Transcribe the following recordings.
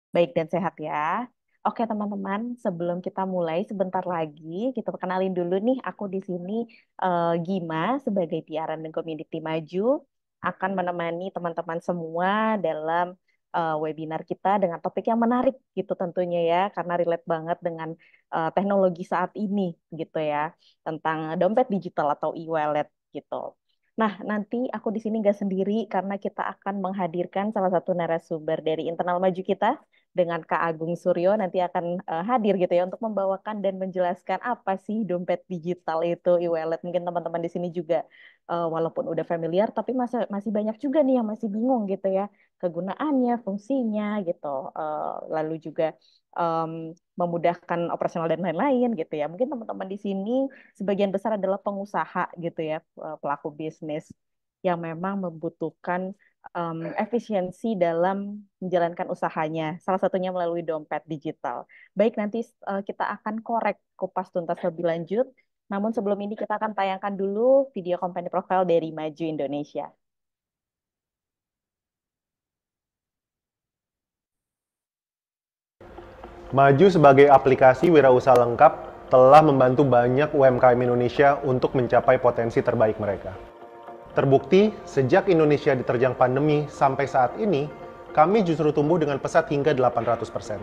Baik dan sehat ya. Oke teman-teman, sebelum kita mulai sebentar lagi, kita kenalin dulu nih, aku di sini Gima sebagai PR dan Community Maju akan menemani teman-teman semua dalam webinar kita dengan topik yang menarik gitu tentunya ya, karena relate banget dengan teknologi saat ini gitu ya, tentang dompet digital atau e-wallet gitu. Nah, nanti aku di sini nggak sendiri karena kita akan menghadirkan salah satu narasumber dari internal maju kita dengan Kak Agung Suryo nanti akan hadir gitu ya untuk membawakan dan menjelaskan apa sih dompet digital itu e-wallet. Mungkin teman-teman di sini juga walaupun udah familiar tapi masih masih banyak juga nih yang masih bingung gitu ya kegunaannya, fungsinya gitu. Lalu juga em, memudahkan operasional dan lain-lain gitu ya. Mungkin teman-teman di sini sebagian besar adalah pengusaha gitu ya, pelaku bisnis yang memang membutuhkan efisiensi dalam menjalankan usahanya, salah satunya melalui dompet digital. Baik, nanti kita akan korek kupas tuntas lebih lanjut. Namun sebelum ini kita akan tayangkan dulu video company profile dari Maju Indonesia. Maju sebagai aplikasi wirausaha lengkap telah membantu banyak UMKM Indonesia untuk mencapai potensi terbaik mereka. Terbukti, sejak Indonesia diterjang pandemi sampai saat ini, kami justru tumbuh dengan pesat hingga 800%.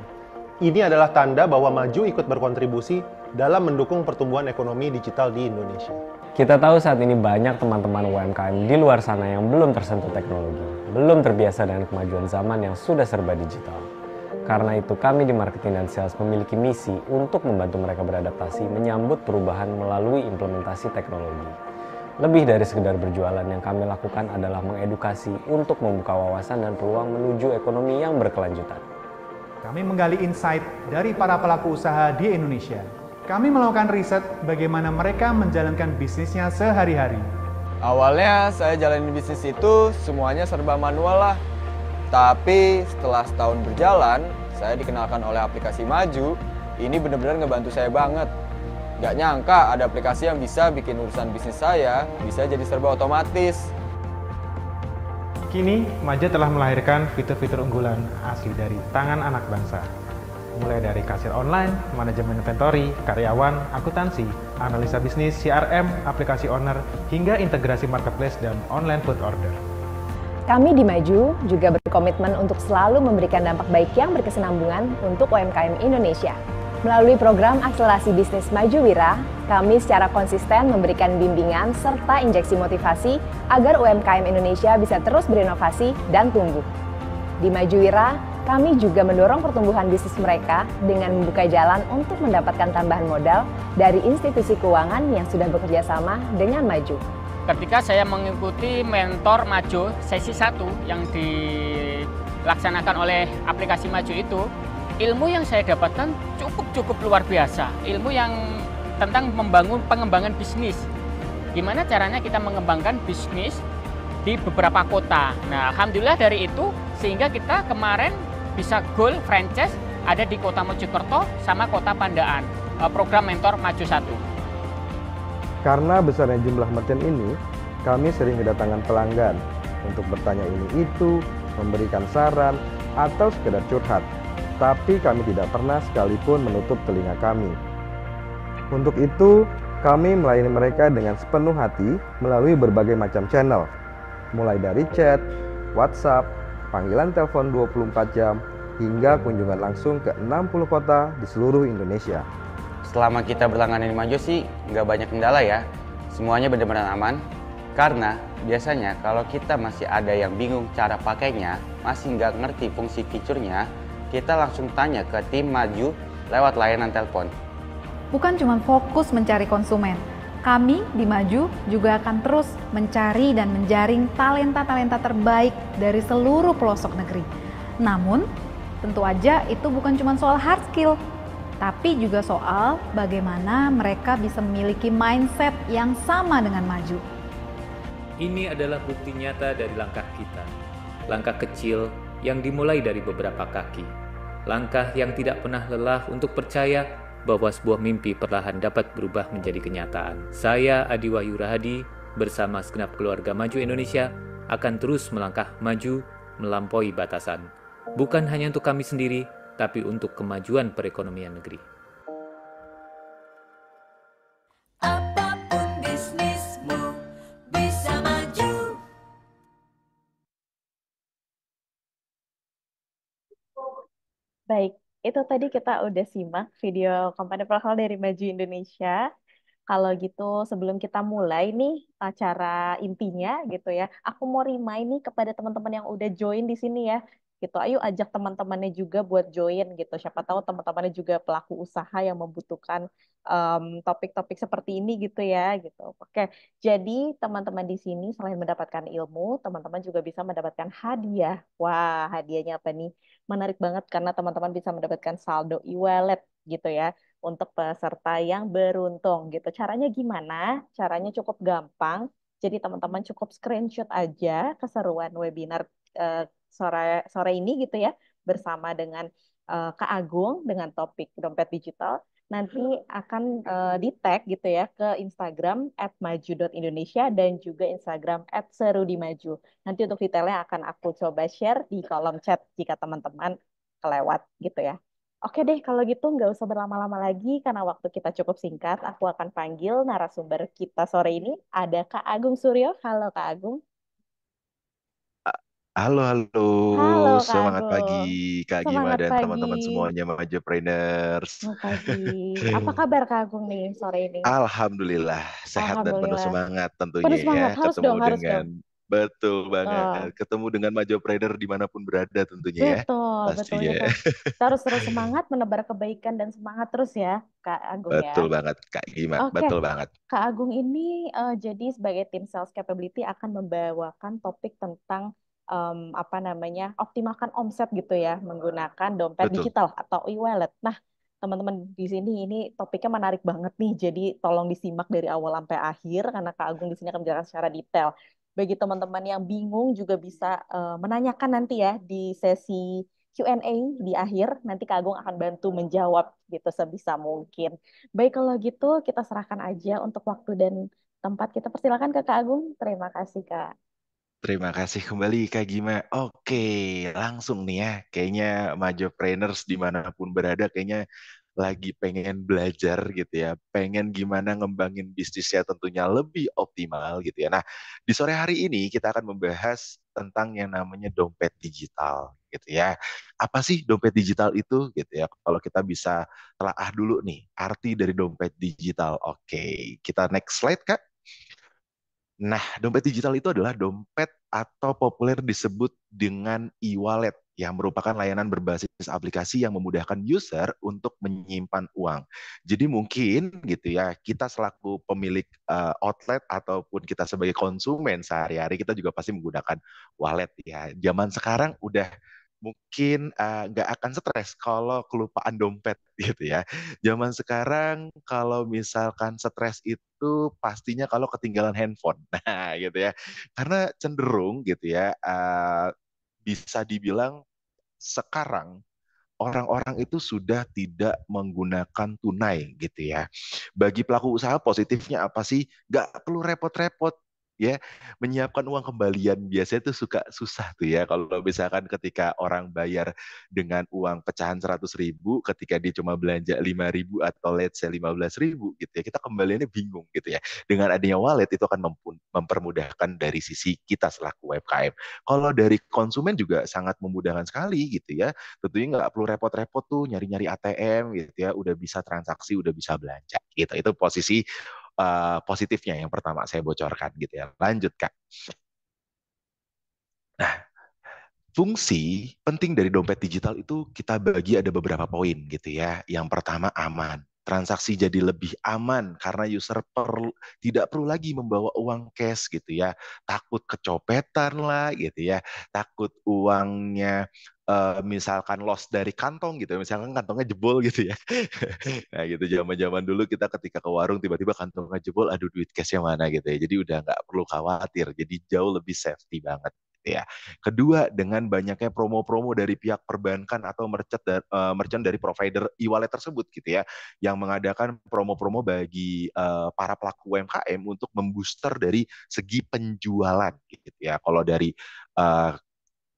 Ini adalah tanda bahwa Maju ikut berkontribusi dalam mendukung pertumbuhan ekonomi digital di Indonesia. Kita tahu saat ini banyak teman-teman UMKM di luar sana yang belum tersentuh teknologi, belum terbiasa dengan kemajuan zaman yang sudah serba digital. Karena itu kami di Marketing dan Sales memiliki misi untuk membantu mereka beradaptasi menyambut perubahan melalui implementasi teknologi. Lebih dari sekedar berjualan, yang kami lakukan adalah mengedukasi untuk membuka wawasan dan peluang menuju ekonomi yang berkelanjutan. Kami menggali insight dari para pelaku usaha di Indonesia. Kami melakukan riset bagaimana mereka menjalankan bisnisnya sehari-hari. Awalnya saya jalanin bisnis itu semuanya serba manual lah. Tapi setelah setahun berjalan, saya dikenalkan oleh aplikasi Maju. Ini benar-benar ngebantu saya banget. Gak nyangka ada aplikasi yang bisa bikin urusan bisnis saya bisa jadi serba otomatis. Kini, Maju telah melahirkan fitur-fitur unggulan asli dari tangan anak bangsa. Mulai dari kasir online, manajemen inventory, karyawan, akuntansi, analisa bisnis, CRM, aplikasi owner, hingga integrasi marketplace dan online food order. Kami di Maju juga berkomitmen untuk selalu memberikan dampak baik yang berkesinambungan untuk UMKM Indonesia. Melalui program akselerasi bisnis Maju Wira, kami secara konsisten memberikan bimbingan serta injeksi motivasi agar UMKM Indonesia bisa terus berinovasi dan tumbuh. Di Maju Wira, kami juga mendorong pertumbuhan bisnis mereka dengan membuka jalan untuk mendapatkan tambahan modal dari institusi keuangan yang sudah bekerja sama dengan Maju. Ketika saya mengikuti mentor Maju sesi 1 yang dilaksanakan oleh aplikasi Maju itu, ilmu yang saya dapatkan cukup luar biasa. Ilmu yang tentang pengembangan bisnis. Gimana caranya kita mengembangkan bisnis di beberapa kota. Nah, alhamdulillah dari itu sehingga kita kemarin bisa goal franchise ada di Kota Mojokerto sama Kota Pandaan. Program mentor Maju 1. Karena besarnya jumlah merchant ini, kami sering kedatangan pelanggan untuk bertanya ini itu, memberikan saran, atau sekedar curhat. Tapi kami tidak pernah sekalipun menutup telinga kami. Untuk itu, kami melayani mereka dengan sepenuh hati melalui berbagai macam channel. Mulai dari chat, WhatsApp, panggilan telepon 24 jam, hingga kunjungan langsung ke 60 kota di seluruh Indonesia. Selama kita berlangganan di Maju sih nggak banyak kendala ya. Semuanya benar-benar aman. Karena biasanya kalau kita masih ada yang bingung cara pakainya, masih nggak ngerti fungsi fiturnya, kita langsung tanya ke tim Maju lewat layanan telepon. Bukan cuma fokus mencari konsumen, kami di Maju juga akan terus mencari dan menjaring talenta-talenta terbaik dari seluruh pelosok negeri. Namun, tentu aja itu bukan cuma soal hard skill, tapi juga soal bagaimana mereka bisa memiliki mindset yang sama dengan Maju. Ini adalah bukti nyata dari langkah kita. Langkah kecil yang dimulai dari beberapa kaki. Langkah yang tidak pernah lelah untuk percaya bahwa sebuah mimpi perlahan dapat berubah menjadi kenyataan. Saya Adi Wahyu Rahadi bersama segenap keluarga Maju Indonesia akan terus melangkah maju melampaui batasan. bukan hanya untuk kami sendiri, tapi untuk kemajuan perekonomian negeri. Apapun bisnismu bisa maju. Baik, itu tadi kita udah simak video kampanye lokal dari Maju Indonesia. Kalau gitu, sebelum kita mulai nih acara intinya gitu ya, aku mau remind nih kepada teman-teman yang udah join di sini ya. Gitu, ayo ajak teman-temannya juga buat join gitu. Siapa tahu teman-temannya juga pelaku usaha yang membutuhkan topik-topik seperti ini gitu ya, gitu. Oke, jadi teman-teman di sini selain mendapatkan ilmu, teman-teman juga bisa mendapatkan hadiah. Wah, hadiahnya apa nih? Menarik banget karena teman-teman bisa mendapatkan saldo e-wallet gitu ya untuk peserta yang beruntung gitu. Caranya gimana? Caranya cukup gampang. Jadi teman-teman cukup screenshot aja keseruan webinar eh, sore sore ini gitu ya bersama dengan Kak Agung dengan topik dompet digital. Nanti akan di tag gitu ya ke Instagram @maju.indonesia dan juga Instagram @serudimaju. Nanti untuk detailnya akan aku coba share di kolom chat jika teman-teman kelewat gitu ya. Oke deh, kalau gitu nggak usah berlama-lama lagi karena waktu kita cukup singkat. Aku akan panggil narasumber kita sore ini. Ada Kak Agung Suryo. Halo Kak Agung. Halo, halo. Halo Kak Semangat pagi Agung. Kak Gima Semangat dan pagi. teman-teman semuanya Majapreneurs. Selamat pagi. Apa kabar Kak Agung nih sore ini? Alhamdulillah, sehat dan penuh Alhamdulillah. semangat Penuh tentunya ya. semangat. Harus Ketemu dong, harus dengan, dong. betul banget, Oh, ketemu dengan Majapreneur dimanapun berada tentunya ya. betul, betul Pastinya. kita. Kita harus terus semangat menebar kebaikan dan semangat terus ya, Kak Agung ya. Betul banget Kak Gima, Oke, betul banget. Kak Agung ini jadi sebagai tim sales capability akan membawakan topik tentang apa namanya optimalkan omset gitu ya menggunakan dompet Betul. digital atau e-wallet. Nah, teman-teman di sini ini topiknya menarik banget nih. Jadi tolong disimak dari awal sampai akhir karena Kak Agung di sini akan menjelaskan secara detail. Bagi teman-teman yang bingung juga bisa menanyakan nanti ya di sesi Q&A di akhir. Nanti Kak Agung akan bantu menjawab gitu sebisa mungkin. Baik, kalau gitu kita serahkan aja untuk waktu dan tempat. Kita persilakan ke Kak Agung. Terima kasih, Kak. Terima kasih kembali Kak Gima. Oke, langsung nih ya. Kayaknya Majapreneurs dimanapun berada kayaknya lagi pengen belajar gitu ya. Pengen gimana ngembangin bisnisnya tentunya lebih optimal gitu ya. Nah, di sore hari ini kita akan membahas tentang yang namanya dompet digital gitu ya. Apa sih dompet digital itu gitu ya. Kalau kita bisa telaah dulu nih arti dari dompet digital. Oke, kita next slide Kak. Nah, dompet digital itu adalah dompet atau populer disebut dengan e-wallet yang merupakan layanan berbasis aplikasi yang memudahkan user untuk menyimpan uang. Jadi mungkin gitu ya, kita selaku pemilik outlet ataupun kita sebagai konsumen sehari-hari kita juga pasti menggunakan wallet ya. Zaman sekarang udah mungkin nggak akan stres kalau kelupaan dompet gitu ya. Zaman sekarang kalau misalkan stres itu pastinya kalau ketinggalan handphone. Nah, gitu ya. Karena cenderung gitu ya, bisa dibilang sekarang orang-orang itu sudah tidak menggunakan tunai gitu ya. Bagi pelaku usaha positifnya apa sih? Nggak perlu repot-repot ya menyiapkan uang kembalian. Biasanya tuh suka susah tuh ya kalau misalkan ketika orang bayar dengan uang pecahan 100.000 ketika dia cuma belanja 5.000 atau let's say 15.000 gitu ya, kita kembaliannya bingung gitu ya. Dengan adanya wallet itu akan mempermudahkan dari sisi kita selaku UMKM. Kalau dari konsumen juga sangat memudahkan sekali gitu ya, tentunya nggak perlu repot-repot tuh nyari-nyari ATM gitu ya, udah bisa transaksi, udah bisa belanja gitu. Itu posisi positifnya yang pertama saya bocorkan gitu ya. Lanjut Kak. Nah, fungsi penting dari dompet digital itu kita bagi ada beberapa poin gitu ya. Yang pertama aman. Transaksi jadi lebih aman karena user tidak perlu lagi membawa uang cash gitu ya. Takut kecopetan lah gitu ya. Takut uangnya misalkan loss dari kantong gitu. Misalkan kantongnya jebol gitu ya. Nah gitu zaman-zaman dulu kita ketika ke warung tiba-tiba kantongnya jebol, aduh duit cashnya mana gitu ya. Jadi udah nggak perlu khawatir. Jadi jauh lebih safety banget gitu ya. Kedua, dengan banyaknya promo-promo dari pihak perbankan atau merchant dari provider e-wallet tersebut gitu ya, yang mengadakan promo-promo bagi para pelaku UMKM untuk membooster dari segi penjualan gitu ya. Kalau dari uh,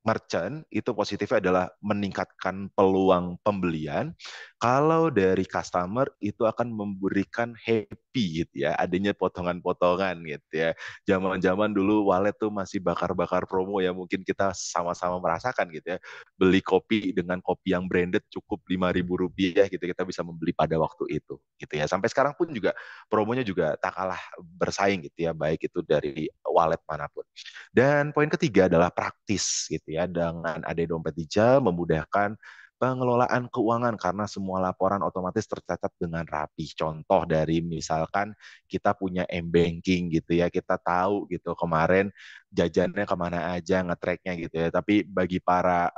merchant itu positifnya adalah meningkatkan peluang pembelian. Kalau dari customer itu akan memberikan happy gitu ya, adanya potongan-potongan gitu ya. Zaman-zaman dulu wallet tuh masih bakar-bakar promo ya, mungkin kita sama-sama merasakan gitu ya. Beli kopi dengan kopi yang branded cukup Rp5.000 gitu, kita bisa membeli pada waktu itu gitu ya. Sampai sekarang pun juga promonya juga tak kalah bersaing gitu ya, baik itu dari wallet manapun. Dan poin ketiga adalah praktis gitu ya. Dengan ada dompet digital memudahkan pengelolaan keuangan karena semua laporan otomatis tercatat dengan rapi. Contoh dari misalkan kita punya m-banking gitu ya, kita tahu gitu kemarin jajannya kemana aja, nge-tracknya gitu ya. Tapi bagi para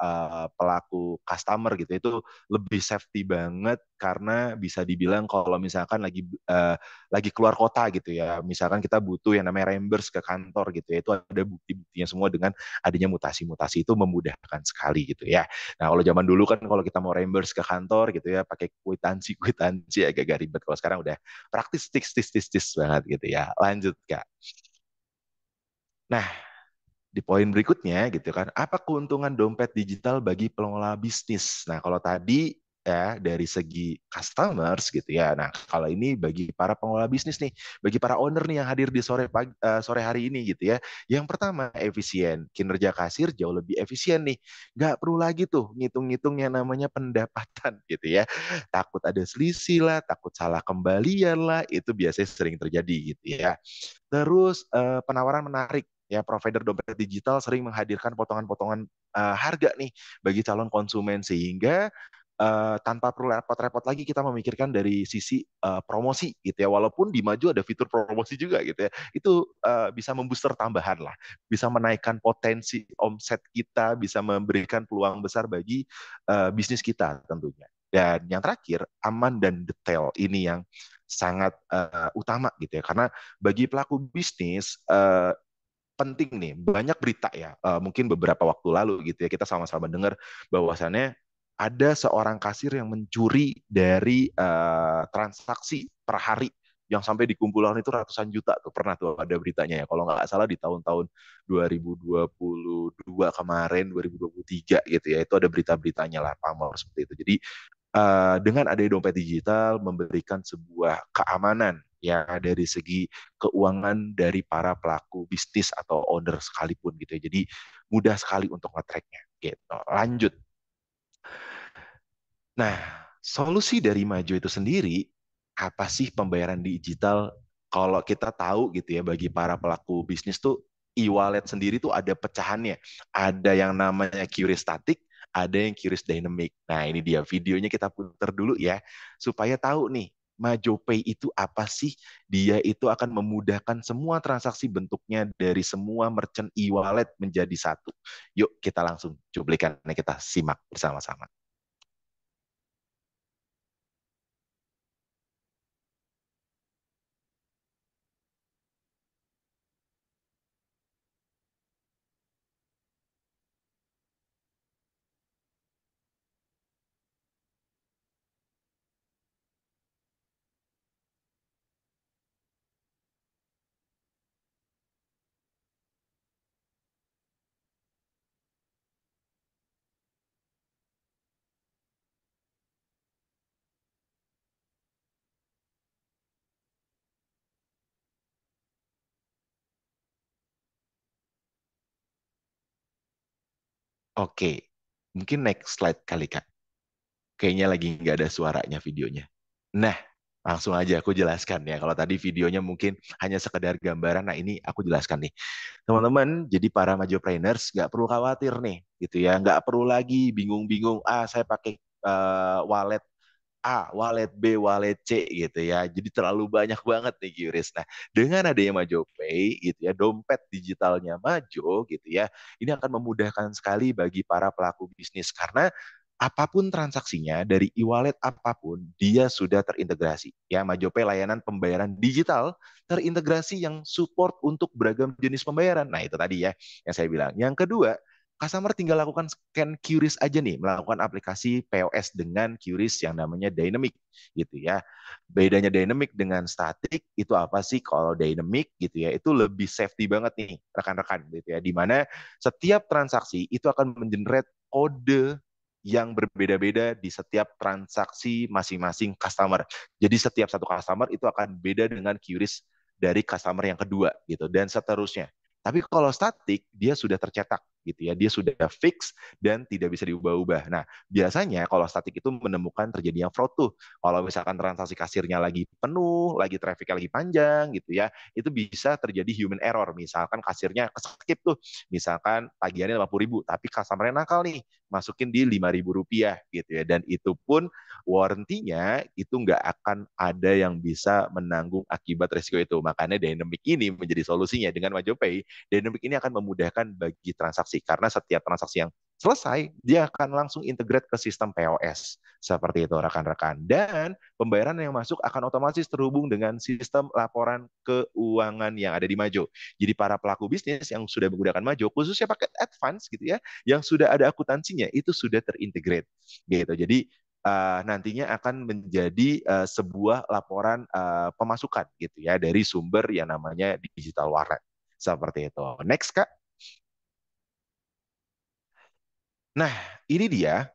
pelaku customer gitu itu lebih safety banget karena bisa dibilang kalau misalkan lagi keluar kota gitu ya, misalkan kita butuh yang namanya reimburse ke kantor gitu ya, itu ada bukti-buktinya semua dengan adanya mutasi-mutasi itu memudahkan sekali gitu ya. Nah kalau zaman dulu kan kalau kita mau reimburse ke kantor gitu ya pakai kwitansi agak-agak ribet. Kalau sekarang udah praktis tis banget gitu ya. Lanjut Kak. Nah, di poin berikutnya gitu kan, apa keuntungan dompet digital bagi pengelola bisnis? Nah, kalau tadi ya dari segi customers gitu ya. Nah, kalau ini bagi para pengelola bisnis nih, bagi para owner nih yang hadir di sore hari ini gitu ya. Yang pertama, efisien. Kinerja kasir jauh lebih efisien nih. Nggak perlu lagi tuh ngitung-ngitung yang namanya pendapatan gitu ya. Takut ada selisih lah, takut salah kembalian lah, itu biasanya sering terjadi gitu ya. Terus penawaran menarik ya, provider dompet digital sering menghadirkan potongan-potongan harga nih bagi calon konsumen sehingga tanpa perlu repot-repot lagi kita memikirkan dari sisi promosi gitu ya, walaupun di Maju ada fitur promosi juga gitu ya, itu bisa membooster tambahan lah, bisa menaikkan potensi omset kita, bisa memberikan peluang besar bagi bisnis kita tentunya. Dan yang terakhir, aman dan detail, ini yang sangat utama gitu ya, karena bagi pelaku bisnis penting nih, banyak berita ya, mungkin beberapa waktu lalu gitu ya, kita sama-sama dengar bahwasannya ada seorang kasir yang mencuri dari transaksi per hari yang sampai dikumpulkan itu ratusan juta tuh, pernah tuh ada beritanya ya, kalau nggak salah di tahun-tahun 2022 kemarin, 2023 gitu ya, itu ada berita-beritanya lah, pamor seperti itu. Jadi dengan adanya dompet digital memberikan sebuah keamanan ya dari segi keuangan dari para pelaku bisnis atau owner sekalipun gitu ya. Jadi mudah sekali untuk nge-tracknya gitu. Lanjut. Nah, solusi dari Maju itu sendiri apa sih pembayaran digital? Kalau kita tahu gitu ya, bagi para pelaku bisnis tuh e-wallet sendiri tuh ada pecahannya. Ada yang namanya QRIS static, ada yang QRIS dynamic. Nah, ini dia videonya, kita putar dulu ya supaya tahu nih MajoPay itu apa sih? Dia itu akan memudahkan semua transaksi bentuknya dari semua merchant e-wallet menjadi satu. Yuk kita langsung cuplikannya, kita simak bersama-sama. Oke, mungkin next slide kali Kak. Kayaknya lagi nggak ada suaranya videonya. Nah, langsung aja aku jelaskan ya. Kalau tadi videonya mungkin hanya sekedar gambaran, nah ini aku jelaskan nih. Teman-teman, jadi para Majopreneurs nggak perlu khawatir nih, gitu ya. Nggak perlu lagi bingung-bingung, saya pakai wallet A, wallet B, wallet C gitu ya. Jadi terlalu banyak banget nih QRIS. Nah, dengan adanya MajoPay gitu ya, dompet digitalnya Majo gitu ya, ini akan memudahkan sekali bagi para pelaku bisnis karena apapun transaksinya dari e-wallet apapun dia sudah terintegrasi. Ya, MajoPay layanan pembayaran digital terintegrasi yang support untuk beragam jenis pembayaran. Nah, itu tadi ya yang saya bilang. Yang kedua, customer tinggal lakukan scan QRIS aja nih, melakukan aplikasi POS dengan QRIS yang namanya dynamic gitu ya. Bedanya dynamic dengan static itu apa sih? Kalau dynamic gitu ya, itu lebih safety banget nih rekan-rekan gitu ya. Di mana setiap transaksi itu akan mengenerate kode yang berbeda-beda di setiap transaksi masing-masing customer. Jadi setiap satu customer itu akan beda dengan QRIS dari customer yang kedua gitu dan seterusnya. Tapi kalau statik dia sudah tercetak gitu ya, dia sudah fix dan tidak bisa diubah-ubah. Nah, biasanya kalau statik itu menemukan terjadinya fraud tuh. Kalau misalkan transaksi kasirnya lagi penuh, lagi trafficnya lagi panjang gitu ya, itu bisa terjadi human error. Misalkan kasirnya keskip tuh, misalkan tagihannya 50.000, tapi customer-nya nakal nih, masukin di 5.000 rupiah gitu ya. Dan itu pun warranty-nya itu nggak akan ada yang bisa menanggung akibat risiko itu. Makanya Dynamic ini menjadi solusinya. Dengan MajoPay, Dynamic ini akan memudahkan bagi transaksi karena setiap transaksi yang selesai, dia akan langsung integrate ke sistem POS. Seperti itu rekan-rekan. Dan pembayaran yang masuk akan otomatis terhubung dengan sistem laporan keuangan yang ada di Majo. Jadi para pelaku bisnis yang sudah menggunakan Majo, khususnya paket advance gitu ya, yang sudah ada akuntansinya, itu sudah terintegrate. Gitu. Jadi nantinya akan menjadi sebuah laporan pemasukan gitu ya dari sumber yang namanya digital wallet. Seperti itu. Next, Kak. Nah, ini dia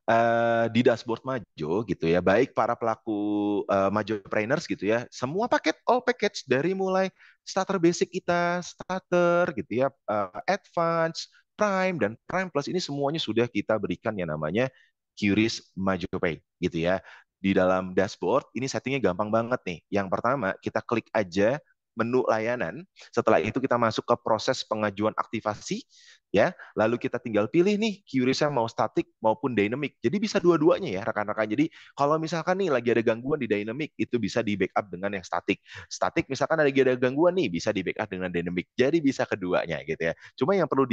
di dashboard Majo gitu ya, baik para pelaku Majopreneurs gitu ya, semua paket all package dari mulai starter basic kita, starter gitu ya, advance, prime dan prime plus ini semuanya sudah kita berikan yang namanya QRIS MajoPay gitu ya. Di dalam dashboard ini settingnya gampang banget nih. Yang pertama kita klik aja menu layanan. Setelah itu kita masuk ke proses pengajuan aktivasi ya. Lalu kita tinggal pilih nih QRIS-nya mau static maupun dynamic. Jadi bisa dua-duanya ya rekan-rekan. Jadi kalau misalkan nih lagi ada gangguan di dynamic itu bisa di backup dengan yang static. Static misalkan lagi ada gangguan nih bisa di backup dengan dynamic. Jadi bisa keduanya gitu ya. Cuma yang perlu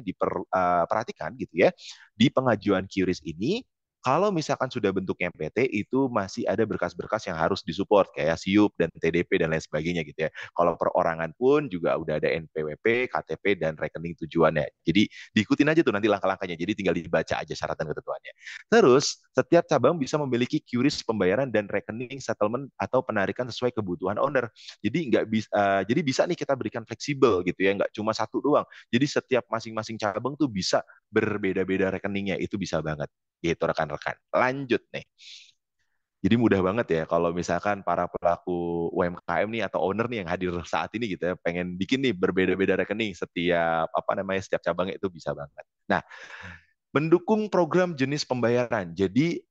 diperhatikan gitu ya. Di pengajuan QRIS ini kalau misalkan sudah bentuknya PT, itu masih ada berkas-berkas yang harus disupport, kayak SIUP dan TDP dan lain sebagainya gitu ya. Kalau perorangan pun juga udah ada NPWP, KTP, dan rekening tujuannya. Jadi diikutin aja tuh nanti langkah-langkahnya, jadi tinggal dibaca aja syarat dan ketentuannya. Terus, setiap cabang bisa memiliki QRIS pembayaran dan rekening settlement atau penarikan sesuai kebutuhan owner. Jadi jadi bisa nih kita berikan fleksibel gitu ya, nggak cuma satu doang. Jadi setiap masing-masing cabang tuh bisa berbeda-beda rekeningnya, itu bisa banget gitu rekan-rekan. Lanjut nih. Jadi mudah banget ya kalau misalkan para pelaku UMKM nih atau owner nih yang hadir saat ini gitu ya pengen bikin nih berbeda-beda rekening setiap cabangnya itu bisa banget. Nah, mendukung program jenis pembayaran. Jadi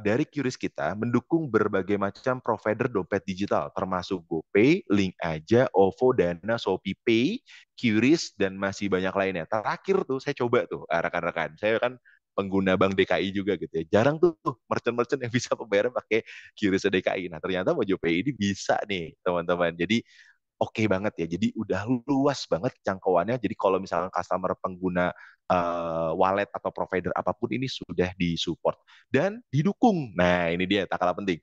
dari QRIS kita mendukung berbagai macam provider dompet digital termasuk GoPay, Link Aja, OVO, Dana, Shopee Pay, QRIS dan masih banyak lainnya. Terakhir tuh saya coba tuh rekan-rekan. Saya kan pengguna Bank DKI juga gitu ya. Jarang tuh merchant-merchant yang bisa pembayaran pakai QRIS DKI. Nah, ternyata MojoPay ini bisa nih, teman-teman. Jadi oke banget ya. Jadi udah luas banget jangkauannya. Jadi kalau misalkan customer pengguna wallet atau provider apapun ini sudah disupport dan didukung. Nah, ini dia tak kalah penting.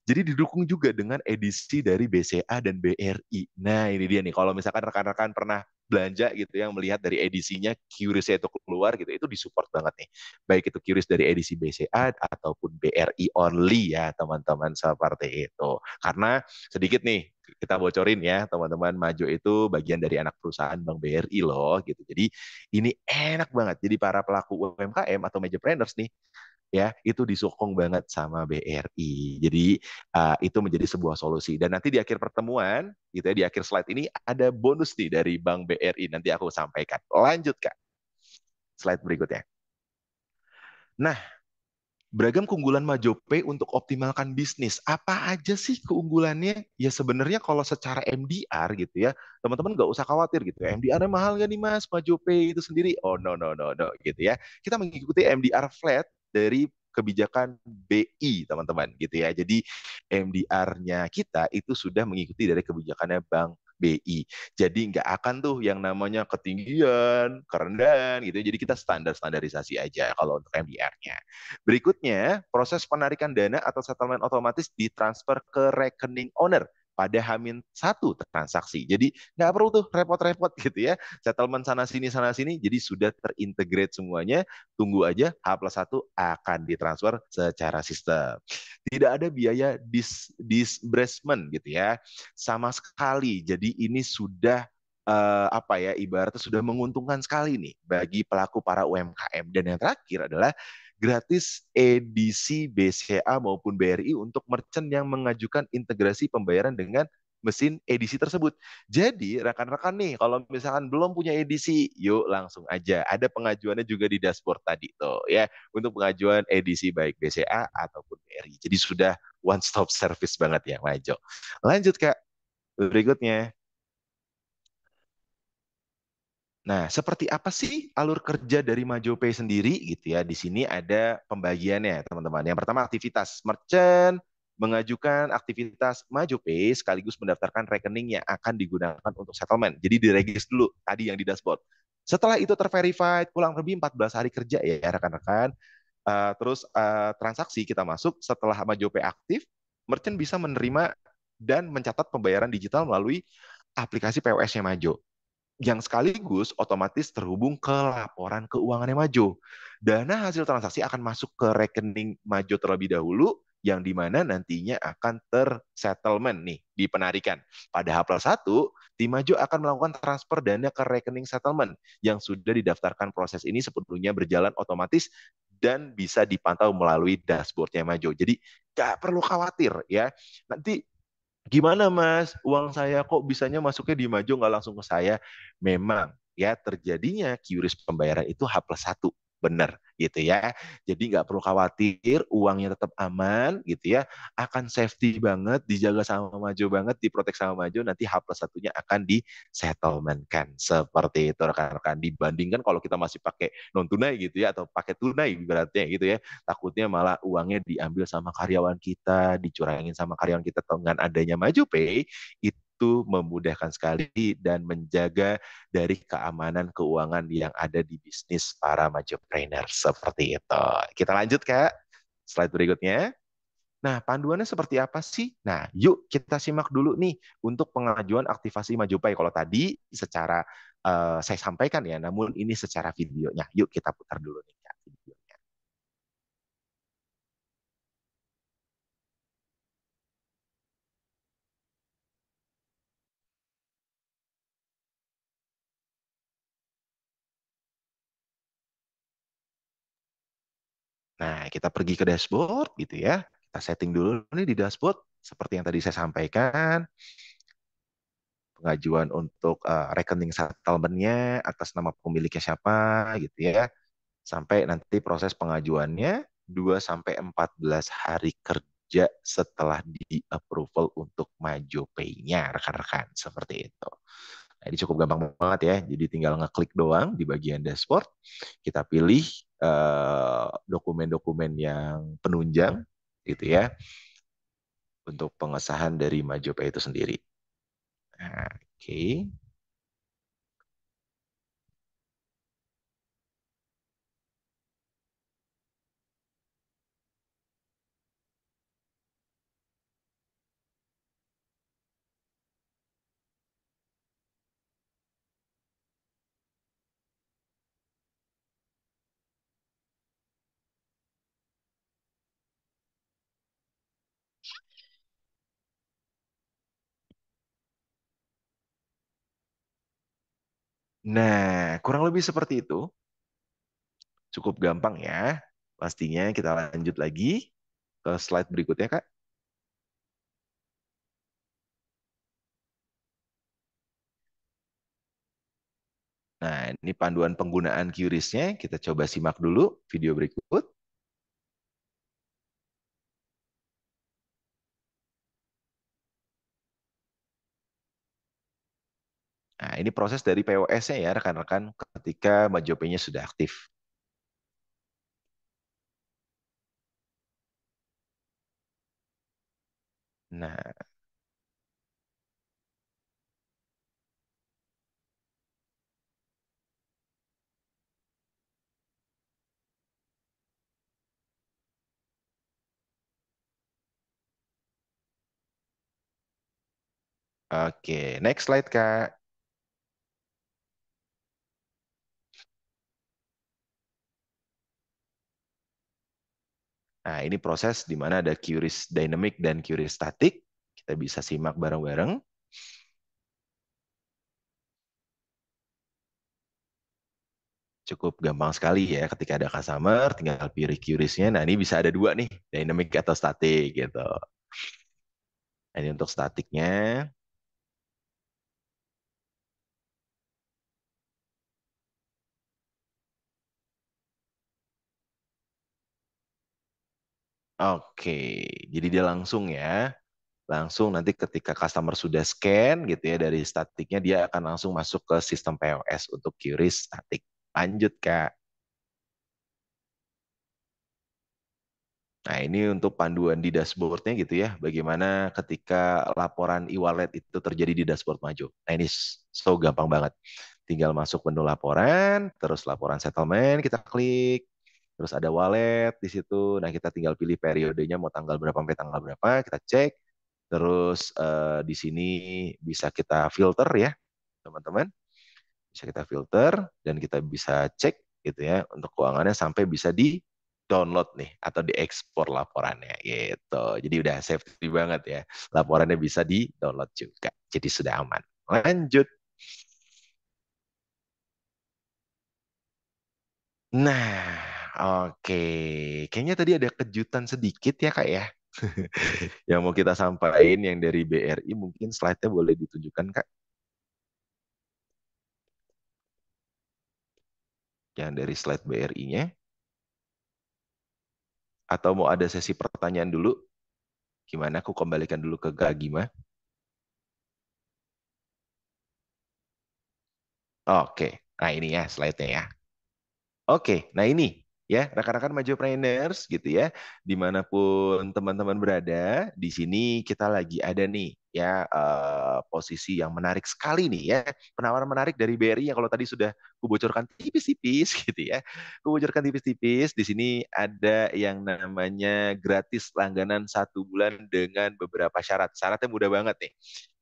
Jadi didukung juga dengan edisi dari BCA dan BRI. Nah, ini dia nih. Kalau misalkan rekan-rekan pernah belanja gitu yang melihat dari edisinya QRIS itu keluar gitu, itu disupport banget nih. Baik itu QRIS dari edisi BCA ataupun BRI only ya, teman-teman seperti itu. Karena sedikit nih kita bocorin ya, teman-teman, Majo itu bagian dari anak perusahaan Bank BRI loh gitu. Jadi ini enak banget. Jadi para pelaku UMKM atau Majopreneurs nih ya itu disokong banget sama BRI. Jadi itu menjadi sebuah solusi. Dan nanti di akhir pertemuan, gitu ya, di akhir slide ini ada bonus nih dari Bank BRI. Nanti aku sampaikan. Lanjut Kak, slide berikutnya. Nah, beragam keunggulan MajoPay untuk optimalkan bisnis. Apa aja sih keunggulannya? Ya sebenarnya kalau secara MDR gitu ya, teman-teman nggak usah khawatir gitu ya. MDR-nya mahal nggak nih Mas? MajoPay itu sendiri? Oh no no no no gitu ya. Kita mengikuti MDR flat dari kebijakan BI teman-teman gitu ya. Jadi MDR-nya kita itu sudah mengikuti dari kebijakannya Bank BI. Jadi nggak akan tuh yang namanya ketinggian, kerendahan gitu. Jadi kita standarisasi aja kalau untuk MDR-nya. Berikutnya, proses penarikan dana atau settlement otomatis ditransfer ke rekening owner pada H-1 transaksi. Jadi nggak perlu tuh repot-repot gitu ya. Settlement sana sini, jadi sudah terintegrate semuanya. Tunggu aja H+1 akan ditransfer secara sistem. Tidak ada biaya disbursement gitu ya, sama sekali. Jadi ini sudah apa ya, ibaratnya sudah menguntungkan sekali nih bagi pelaku para UMKM. Dan yang terakhir adalah gratis edisi BCA maupun BRI untuk merchant yang mengajukan integrasi pembayaran dengan mesin edisi tersebut. Jadi rekan-rekan nih, kalau misalkan belum punya edisi, yuk langsung aja. Ada pengajuannya juga di dashboard tadi tuh ya, untuk pengajuan edisi baik BCA ataupun BRI. Jadi sudah one stop service banget ya, Majo. Lanjut Kak, berikutnya. Nah, seperti apa sih alur kerja dari MajoPay sendiri gitu ya? Di sini ada pembagiannya, teman-teman. Yang pertama aktivitas merchant mengajukan aktivitas MajoPay sekaligus mendaftarkan rekening yang akan digunakan untuk settlement. Jadi diregis dulu tadi yang di dashboard. Setelah itu terverified kurang lebih 14 hari kerja ya rekan-rekan. Terus transaksi kita masuk setelah MajoPay aktif, merchant bisa menerima dan mencatat pembayaran digital melalui aplikasi POS-nya Majo yang sekaligus otomatis terhubung ke laporan keuangannya Majo. Dana hasil transaksi akan masuk ke rekening Majo terlebih dahulu, yang dimana nantinya akan tersettlement nih, dipenarikan. Pada H+1, tim Majo akan melakukan transfer dana ke rekening settlement yang sudah didaftarkan. Proses ini sepenuhnya berjalan otomatis dan bisa dipantau melalui dashboardnya Majo. Jadi nggak perlu khawatir ya. Nanti gimana Mas, uang saya kok bisanya masuknya di Majo nggak langsung ke saya? Memang ya terjadinya QRIS pembayaran itu H+1, benar gitu ya. Jadi nggak perlu khawatir, uangnya tetap aman gitu ya. Akan safety banget, dijaga sama Majo banget, diprotek sama Majo, nanti H+1-nya akan disettlementkan. Seperti itu rekan-rekan. Dibandingkan kalau kita masih pakai non tunai gitu ya, atau pakai tunai ibaratnya gitu ya, takutnya malah uangnya diambil sama karyawan kita, dicurangin sama karyawan kita. Dengan adanya MajoPay itu memudahkan sekali dan menjaga dari keamanan keuangan yang ada di bisnis para Majopreneur seperti itu. Kita lanjut Kak, slide berikutnya. Nah, panduannya seperti apa sih? Nah, yuk kita simak dulu nih untuk pengajuan aktivasi MajoPay. Kalau tadi secara saya sampaikan ya, namun ini secara videonya. Yuk kita putar dulu nih Kak, videonya. Nah, kita pergi ke dashboard gitu ya. Kita setting dulu nih di dashboard seperti yang tadi saya sampaikan. Pengajuan untuk rekening settlement-nya atas nama pemiliknya siapa gitu ya. Sampai nanti proses pengajuannya 2 sampai 14 hari kerja setelah di approval untuk MajoPay-nya rekan-rekan seperti itu. Nah, ini cukup gampang banget ya. Jadi tinggal ngeklik doang di bagian dashboard. Kita pilih dokumen-dokumen yang penunjang gitu ya untuk pengesahan dari MajoPay itu sendiri. Nah, oke. Nah, kurang lebih seperti itu. Cukup gampang ya. Pastinya kita lanjut lagi ke slide berikutnya, Kak. Nah, ini panduan penggunaan QRIS-nya. Kita coba simak dulu video berikut. Nah, ini proses dari POS-nya ya, rekan-rekan, ketika MajoPay-nya sudah aktif. Nah, Oke, next slide, Kak. Nah, ini proses di mana ada QRIS dynamic dan QRIS static. Kita bisa simak bareng-bareng. Cukup gampang sekali ya, ketika ada customer, tinggal pilih QRIS-nya. Nah, ini bisa ada dua nih, dynamic atau static gitu. Nah, ini untuk statiknya. Oke, jadi dia langsung ya. Langsung nanti ketika customer sudah scan gitu ya dari statiknya, dia akan langsung masuk ke sistem POS untuk QRIS statik. Lanjut, Kak. Nah, ini untuk panduan di dashboardnya gitu ya, bagaimana ketika laporan e-wallet itu terjadi di dashboard Maju. Nah, ini so gampang banget. Tinggal masuk menu laporan, terus laporan settlement, kita klik, terus ada wallet di situ. Nah, kita tinggal pilih periodenya mau tanggal berapa sampai tanggal berapa, kita cek. Terus di sini bisa kita filter ya, teman-teman. Bisa kita filter dan kita bisa cek gitu ya untuk keuangannya sampai bisa di download nih atau diekspor laporannya gitu. Jadi udah safety banget ya. Laporannya bisa di download juga. Jadi sudah aman. Lanjut. Nah, oke. Kayaknya tadi ada kejutan sedikit ya, Kak ya. Yang mau kita sampaikan yang dari BRI mungkin slide-nya boleh ditunjukkan, Kak. Yang dari slide BRI-nya. Atau mau ada sesi pertanyaan dulu? Gimana? Aku kembalikan dulu ke Kak Gima. Oke, nah ini ya slide-nya ya. Oke, nah ini ya rekan-rekan Majopreneurs gitu ya, dimanapun teman-teman berada, di sini kita lagi ada nih ya posisi yang menarik sekali nih ya, penawaran menarik dari BRI yang kalau tadi sudah kubocorkan tipis-tipis gitu ya, kubocorkan tipis-tipis, di sini ada yang namanya gratis langganan 1 bulan dengan beberapa syarat. Syaratnya mudah banget nih.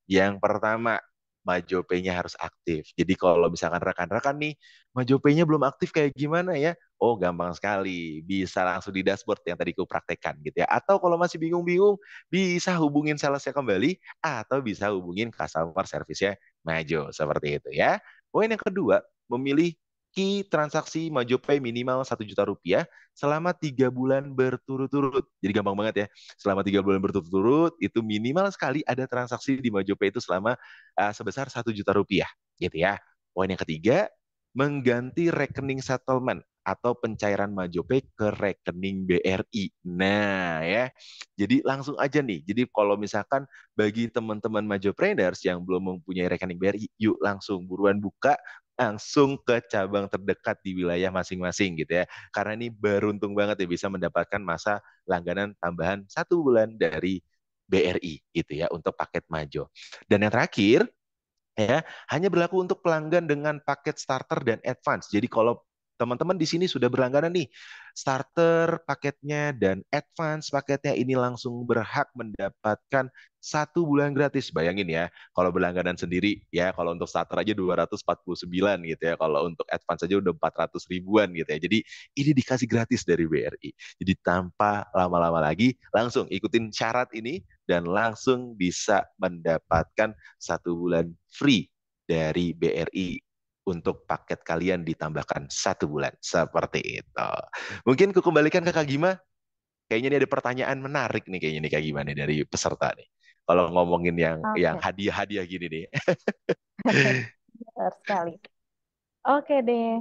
Yang pertama, Majopay-nya harus aktif. Jadi kalau misalkan rekan-rekan nih, Majopay-nya belum aktif kayak gimana ya? Oh, gampang sekali. Bisa langsung di dashboard yang tadi aku praktekkan gitu ya. Atau kalau masih bingung-bingung, bisa hubungin salesnya kembali atau bisa hubungin customer service-nya Majo. Seperti itu ya. Poin yang kedua, memilih key transaksi Majopay minimal 1 juta rupiah selama 3 bulan berturut-turut. Jadi gampang banget ya. Selama 3 bulan berturut-turut, itu minimal sekali ada transaksi di Majopay itu selama sebesar 1 juta rupiah. Gitu ya. Poin yang ketiga, mengganti rekening settlement atau pencairan Majopay ke rekening BRI. Nah ya, jadi langsung aja nih. Jadi kalau misalkan bagi teman-teman Majopreneurs yang belum mempunyai rekening BRI, yuk langsung buruan buka, langsung ke cabang terdekat di wilayah masing-masing gitu ya. Karena ini beruntung banget ya bisa mendapatkan masa langganan tambahan 1 bulan dari BRI gitu ya untuk paket Majo. Dan yang terakhir ya hanya berlaku untuk pelanggan dengan paket starter dan advance. Jadi kalau teman-teman di sini sudah berlangganan nih starter paketnya dan advance paketnya, ini langsung berhak mendapatkan 1 bulan gratis. Bayangin ya, kalau berlangganan sendiri ya, kalau untuk starter aja 249 gitu ya, kalau untuk advance aja udah 400 ribuan gitu ya. Jadi ini dikasih gratis dari BRI. Jadi tanpa lama-lama lagi, langsung ikutin syarat ini dan langsung bisa mendapatkan 1 bulan free dari BRI untuk paket kalian ditambahkan 1 bulan. Seperti itu. Mungkin aku kembalikan ke Kak Gima. Kayaknya ini ada pertanyaan menarik nih kayaknya nih Kak Gima nih dari peserta nih. Kalau ngomongin yang Oke, hadiah-hadiah gini nih. benar sekali. Oke deh.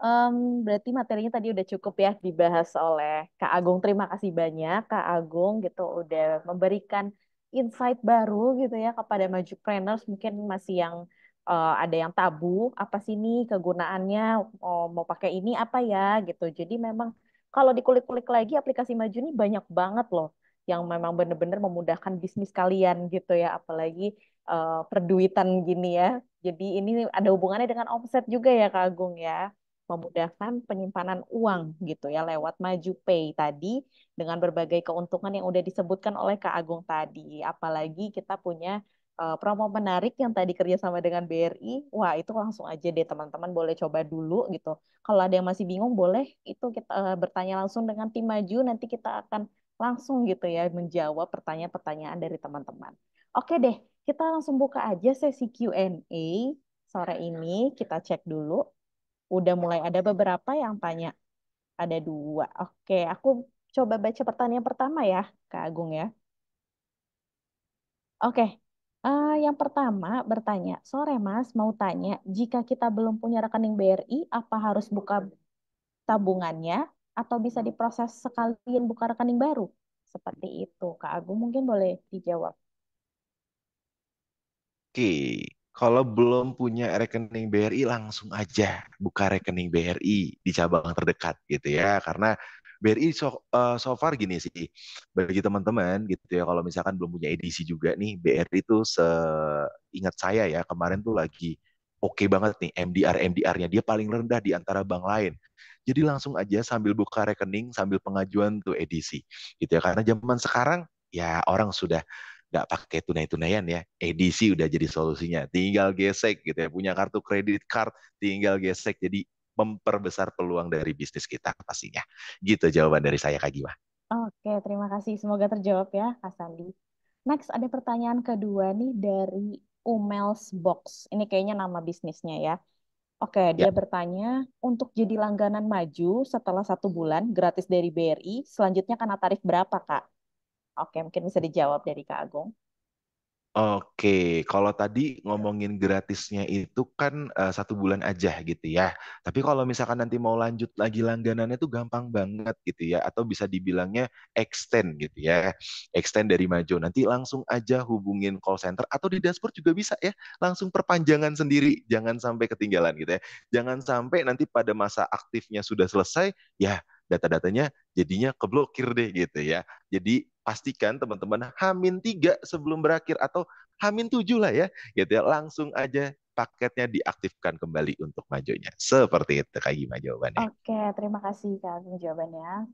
Em, Berarti materinya tadi udah cukup ya dibahas oleh Kak Agung. Terima kasih banyak Kak Agung gitu udah memberikan insight baru gitu ya kepada Majupreneurs, mungkin masih yang ada yang tabu apa sih ini kegunaannya, oh, mau pakai ini apa ya gitu. Jadi memang kalau dikulik-kulik lagi aplikasi Maju ini banyak banget loh yang memang benar-benar memudahkan bisnis kalian gitu ya, apalagi perduitan gini ya. Jadi ini ada hubungannya dengan omset juga ya Kak Agung ya, memudahkan penyimpanan uang gitu ya lewat Maju Pay tadi dengan berbagai keuntungan yang udah disebutkan oleh Kak Agung tadi. Apalagi kita punya promo menarik yang tadi kerjasama dengan BRI. Wah, itu langsung aja deh teman-teman boleh coba dulu gitu. Kalau ada yang masih bingung boleh itu kita bertanya langsung dengan tim Maju. Nanti kita akan langsung gitu ya menjawab pertanyaan-pertanyaan dari teman-teman. Oke deh, kita langsung buka aja sesi Q&A sore ini. Kita cek dulu. Udah mulai ada beberapa yang tanya. Ada dua. Oke, aku coba baca pertanyaan pertama ya, Kak Agung ya. Oke, yang pertama bertanya, sore Mas, mau tanya, jika kita belum punya rekening BRI, apa harus buka tabungannya atau bisa diproses sekalian buka rekening baru? Seperti itu, Kak Agung mungkin boleh dijawab. Oke, kalau belum punya rekening BRI langsung aja buka rekening BRI di cabang terdekat gitu ya. Karena BRI so far gini sih, bagi teman-teman gitu ya, kalau misalkan belum punya edisi juga nih, BRI itu seingat saya ya kemarin tuh lagi oke banget nih MDR-MDR-nya dia paling rendah di antara bank lain. Jadi langsung aja sambil buka rekening sambil pengajuan tuh edisi gitu ya. Karena zaman sekarang ya orang sudah nggak pakai tunai-tunaian ya, edisi udah jadi solusinya. Tinggal gesek gitu ya, punya kartu kredit card, tinggal gesek. Jadi memperbesar peluang dari bisnis kita pastinya. Gitu jawaban dari saya Kak Giwa. Oke, terima kasih. Semoga terjawab ya, Kak Sandi. Next, ada pertanyaan kedua nih dari Umels Box. Ini kayaknya nama bisnisnya ya. Oke, Ya, dia bertanya, untuk jadi langganan Maju setelah 1 bulan gratis dari BRI, selanjutnya kena tarif berapa, Kak? Oke, mungkin bisa dijawab dari Kak Agung. oke, kalau tadi ngomongin gratisnya itu kan 1 bulan aja gitu ya. Tapi kalau misalkan nanti mau lanjut lagi langganannya itu gampang banget gitu ya. Atau bisa dibilangnya extend gitu ya. Extend dari Majo. Nanti langsung aja hubungin call center atau di dashboard juga bisa ya. Langsung perpanjangan sendiri. Jangan sampai ketinggalan gitu ya. Jangan sampai nanti pada masa aktifnya sudah selesai, ya data-datanya jadinya keblokir deh gitu ya. Jadi pastikan teman-teman H-3 sebelum berakhir atau H-7 lah ya, gitu ya. Langsung aja paketnya diaktifkan kembali untuk majonya. Seperti itu Kak Gima jawabannya. Oke, terima kasih Kak Agung jawabannya.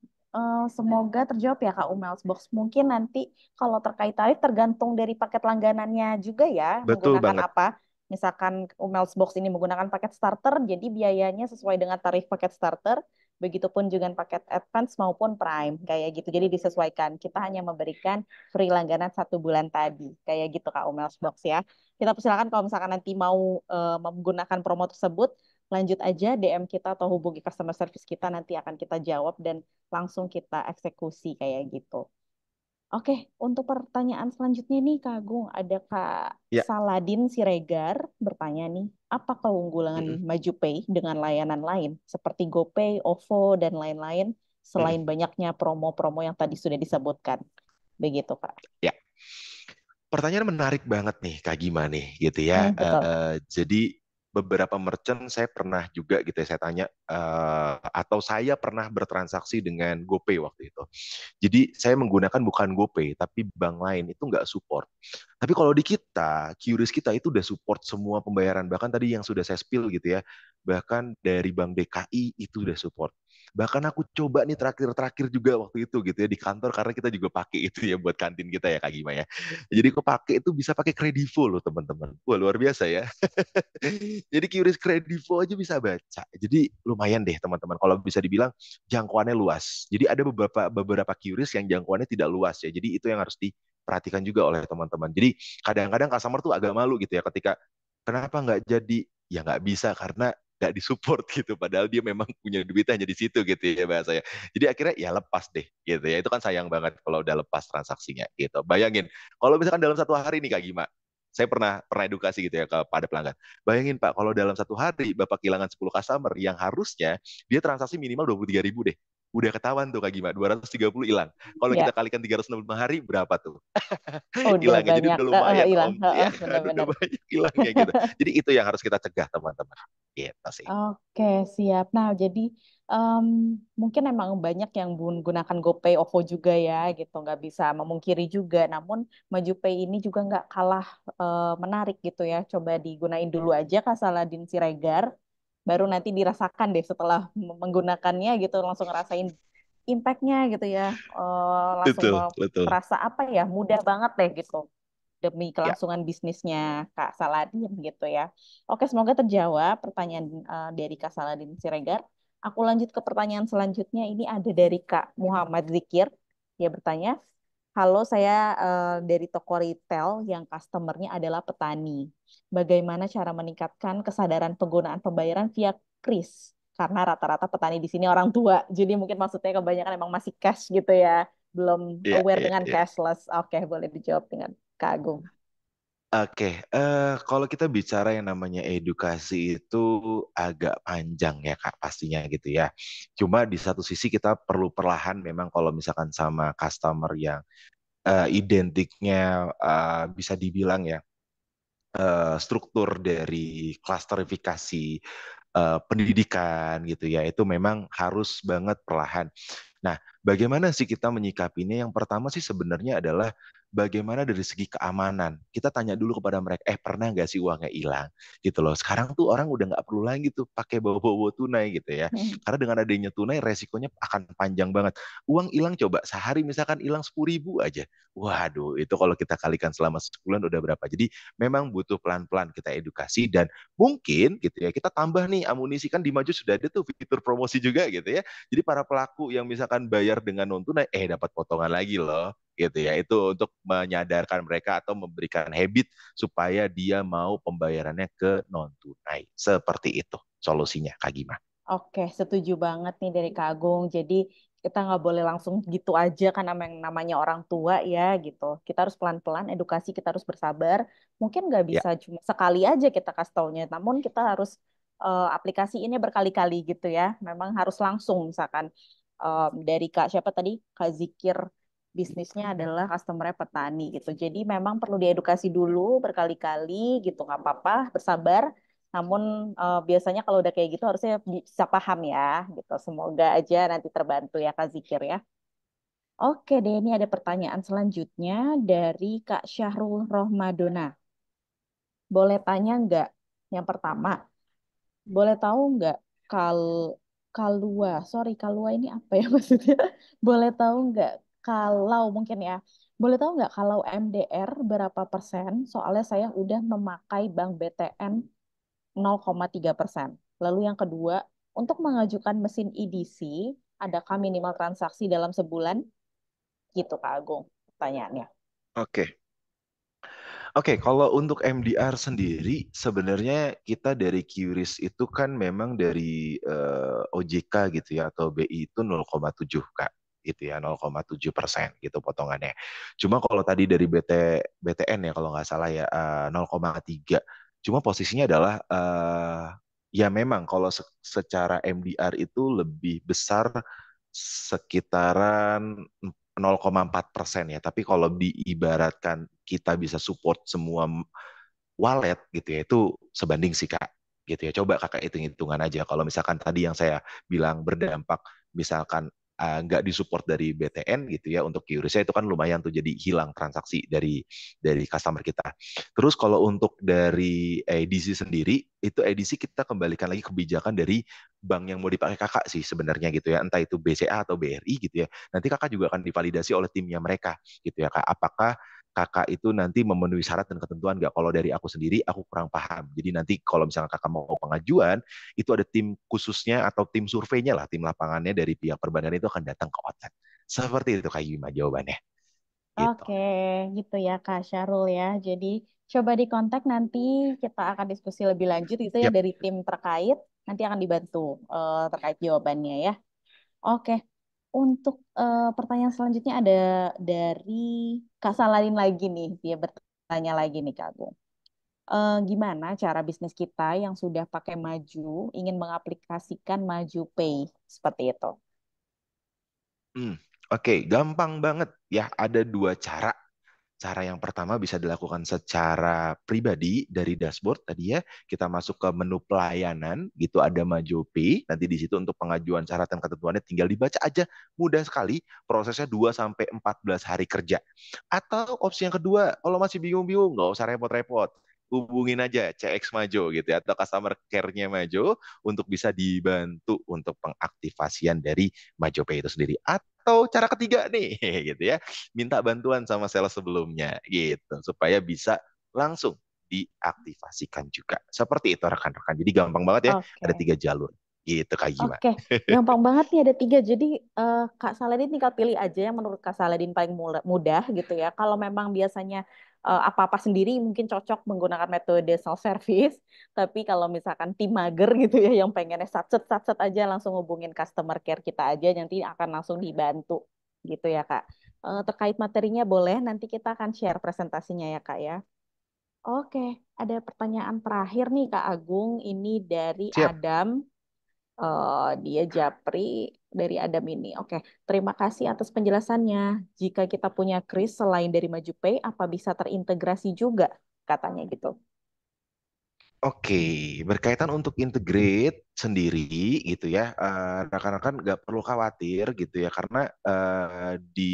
Semoga terjawab ya Kak Umels Box. Mungkin nanti kalau terkait tarif tergantung dari paket langganannya juga ya, Betul menggunakan banget. apa. Misalkan Umels Box ini menggunakan paket starter, jadi biayanya sesuai dengan tarif paket starter. Begitupun juga paket advance maupun prime, kayak gitu. Jadi disesuaikan. Kita hanya memberikan free langganan 1 bulan tadi, kayak gitu Kak Umels Box ya. Kita persilakan kalau misalkan nanti mau menggunakan promo tersebut, lanjut aja DM kita atau hubungi customer service kita, nanti akan kita jawab dan langsung kita eksekusi kayak gitu. Oke, untuk pertanyaan selanjutnya nih Kak Agung, ada Kak Ya. Saladin Siregar bertanya nih, apa keunggulan Mm-mm. MajuPay dengan layanan lain seperti GoPay, OVO, dan lain-lain selain Mm-mm. banyaknya promo-promo yang tadi sudah disebutkan? Begitu Kak. Ya. Pertanyaan menarik banget nih Kak Gima nih gitu ya. Betul. Jadi beberapa merchant saya pernah juga gitu ya saya tanya atau saya pernah bertransaksi dengan GoPay waktu itu. Jadi saya menggunakan bukan GoPay tapi bank lain itu nggak support. Tapi kalau di kita, QRIS kita itu udah support semua pembayaran. Bahkan tadi yang sudah saya spill gitu ya. Bahkan dari Bank DKI itu udah support. Bahkan aku coba nih terakhir-terakhir juga waktu itu gitu ya di kantor karena kita juga pakai itu ya buat kantin kita ya Kak Gima ya. Jadi kepake itu bisa pakai Kredivo loh teman-teman. Wah luar biasa ya. Jadi QRIS Kredivo aja bisa baca. Jadi lumayan deh teman-teman. Kalau bisa dibilang jangkauannya luas. Jadi ada beberapa QRIS yang jangkauannya tidak luas ya. Jadi itu yang harus diperhatikan juga oleh teman-teman. Jadi kadang-kadang customer tuh agak malu gitu ya ketika kenapa nggak jadi, ya nggak bisa karena nggak disupport gitu. Padahal dia memang punya duitnya hanya di situ gitu ya bahasanya. Jadi akhirnya ya lepas deh gitu ya. Itu kan sayang banget kalau udah lepas transaksinya gitu. Bayangin kalau misalkan dalam 1 hari nih Kak Gima, saya pernah pernah edukasi gitu ya kepada pelanggan. Bayangin Pak, kalau dalam 1 hari Bapak kehilangan 10 customer yang harusnya dia transaksi minimal 23.000 deh. Udah ketahuan tuh Kak Gima, 230 hilang. Kalau kita Ya, kalikan 365 hari berapa tuh? udah Hilangnya. Jadi banyak udah lumayan hilang. Om. Ya kan udah Benar-benar. banyak hilangnya gitu. Jadi itu yang harus kita cegah teman-teman. Gitu sih. Oke, siap. Nah, jadi em, mungkin emang banyak yang menggunakan GoPay, OVO juga ya, gitu. Nggak bisa memungkiri juga. Namun, MajuPay ini juga nggak kalah menarik gitu ya. Coba digunain dulu aja Kak Saladin Siregar. Baru nanti dirasakan deh setelah menggunakannya gitu, langsung ngerasain impact-nya gitu ya. Langsung Betul, betul. terasa apa ya, mudah banget deh gitu demi Ya. kelangsungan bisnisnya Kak Saladin gitu ya. Oke, semoga terjawab pertanyaan dari Kak Saladin Siregar. Aku lanjut ke pertanyaan selanjutnya. Ini ada dari Kak Muhammad Zikir. Dia bertanya, halo, saya dari toko retail yang customernya adalah petani. Bagaimana cara meningkatkan kesadaran penggunaan pembayaran via kris? Karena rata-rata petani di sini orang tua. Jadi mungkin maksudnya kebanyakan emang masih cash gitu ya. Belum Iya, aware iya, dengan iya. cashless. Oke, boleh dijawab dengan Kak Agung. Oke, kalau kita bicara yang namanya edukasi itu agak panjang ya Kak pastinya gitu ya. Cuma di satu sisi kita perlu perlahan memang kalau misalkan sama customer yang identiknya bisa dibilang ya struktur dari klasterifikasi pendidikan gitu ya itu memang harus banget perlahan. Nah, bagaimana sih kita menyikapinya? Yang pertama sih sebenarnya adalah bagaimana dari segi keamanan. Kita tanya dulu kepada mereka, pernah nggak sih uangnya hilang? Gitu loh. Sekarang tuh orang udah nggak perlu lagi tuh pakai bawa-bawa tunai gitu ya. Karena dengan adanya tunai resikonya akan panjang banget. Uang hilang coba sehari misalkan hilang 10.000 aja. Waduh, itu kalau kita kalikan selama sebulan udah berapa. Jadi memang butuh pelan-pelan kita edukasi dan mungkin gitu ya kita tambah nih amunisi kan di Maju sudah ada tuh fitur promosi juga gitu ya. Jadi para pelaku yang misalkan bayar dengan non tunai, dapat potongan lagi loh, gitu ya. Itu untuk menyadarkan mereka atau memberikan habit supaya dia mau pembayarannya ke non tunai. Seperti itu solusinya, Kak Gima. Oke, setuju banget nih dari Kak Agung. Jadi kita nggak boleh langsung gitu aja kan namanya orang tua ya gitu. Kita harus pelan-pelan, edukasi kita harus bersabar. Mungkin nggak Ya, bisa cuma sekali aja kita kasih taunya, namun kita harus aplikasi ini berkali-kali gitu ya. Memang harus langsung misalkan dari Kak siapa tadi? Kak Zikir bisnisnya adalah customer petani gitu. Jadi memang perlu diedukasi dulu berkali-kali gitu, nggak apa-apa, bersabar. Namun biasanya kalau udah kayak gitu harusnya bisa paham ya gitu. Semoga aja nanti terbantu ya Kak Zikir ya. Oke deh, ini ada pertanyaan selanjutnya dari Kak Syahrul Rohmadona. Boleh tanya nggak? Yang pertama, boleh tahu nggak kal kalua? Sorry, kalua ini apa ya maksudnya? Boleh tahu nggak kalau mungkin ya? Boleh tahu nggak kalau MDR berapa persen? Soalnya saya udah memakai bank BTN 0,3%. Lalu yang kedua, untuk mengajukan mesin EDC, adakah minimal transaksi dalam sebulan? Gitu Kak Agung, pertanyaannya. oke. Oke, kalau untuk MDR sendiri, sebenarnya kita dari QRIS itu kan memang dari OJK gitu ya, atau BI itu 0,7 Kak, gitu ya, 0,7% gitu potongannya. Cuma kalau tadi dari BTN ya, kalau nggak salah ya, 0,3. Cuma posisinya adalah, ya memang kalau secara MDR itu lebih besar sekitaran 0,4% ya. Tapi kalau diibaratkan kita bisa support semua wallet gitu ya, itu sebanding sih Kak. Gitu ya. Coba Kakak hitung-hitungan aja. Kalau misalkan tadi yang saya bilang berdampak, misalkan nggak disupport dari BTN gitu ya untuk QRIS itu kan lumayan tuh jadi hilang transaksi dari customer kita. Terus kalau untuk dari edisi sendiri itu edisi kita kembalikan lagi kebijakan dari bank yang mau dipakai kakak sih sebenarnya gitu ya, entah itu BCA atau BRI gitu ya. Nanti kakak juga akan divalidasi oleh timnya mereka gitu ya kak. Apakah kakak itu nanti memenuhi syarat dan ketentuan nggak? Kalau dari aku sendiri, aku kurang paham. Jadi nanti kalau misalnya kakak mau pengajuan, itu ada tim khususnya atau tim surveinya lah, tim lapangannya dari pihak perbankan itu akan datang ke outlet. Seperti itu Kak Yuma jawabannya. Gitu. Oke, gitu ya Kak Syarul ya. Jadi coba dikontak nanti kita akan diskusi lebih lanjut itu ya Yap. dari tim terkait. Nanti akan dibantu terkait jawabannya ya. Oke, untuk pertanyaan selanjutnya ada dari Kak Saladin lagi nih. Dia bertanya lagi nih Kak Agung. Gimana cara bisnis kita yang sudah pakai Maju ingin mengaplikasikan Maju Pay seperti itu? Oke, gampang banget ya. Ada dua cara. Cara yang pertama bisa dilakukan secara pribadi dari dashboard tadi ya. Kita masuk ke menu pelayanan, gitu ada Majopi. Nanti di situ untuk pengajuan syarat dan ketentuannya tinggal dibaca aja. Mudah sekali, prosesnya 2 sampai 14 hari kerja. Atau opsi yang kedua, kalau masih bingung-bingung, nggak usah repot-repot. hubungin aja CX Majo gitu ya, atau customer care-nya Majo untuk bisa dibantu untuk pengaktifasian dari Majo Pay itu sendiri. Atau cara ketiga nih, gitu ya, minta bantuan sama sales sebelumnya gitu, supaya bisa langsung diaktifasikan juga. Seperti itu rekan-rekan. Jadi gampang banget ya, ada Oke. 3 jalur. Gitu Kak Gima. Oke, gampang banget nih ada 3. Jadi Kak Saladin tinggal pilih aja yang menurut Kak Saladin paling mudah gitu ya. Kalau memang biasanya apa-apa sendiri mungkin cocok menggunakan metode self service. Tapi kalau misalkan tim mager gitu ya yang pengennya satset aja langsung hubungin customer care kita aja nanti akan langsung dibantu gitu ya Kak. Terkait materinya boleh nanti kita akan share presentasinya ya Kak ya. Oke, ada pertanyaan terakhir nih Kak Agung. Ini dari Siap. Adam. Dia Japri dari Adam ini. Oke, terima kasih atas penjelasannya. Jika kita punya kris selain dari MajuPay, apa bisa terintegrasi juga? Katanya gitu. Oke, berkaitan untuk integrate sendiri gitu ya, rekan-rekan nggak perlu khawatir gitu ya, karena di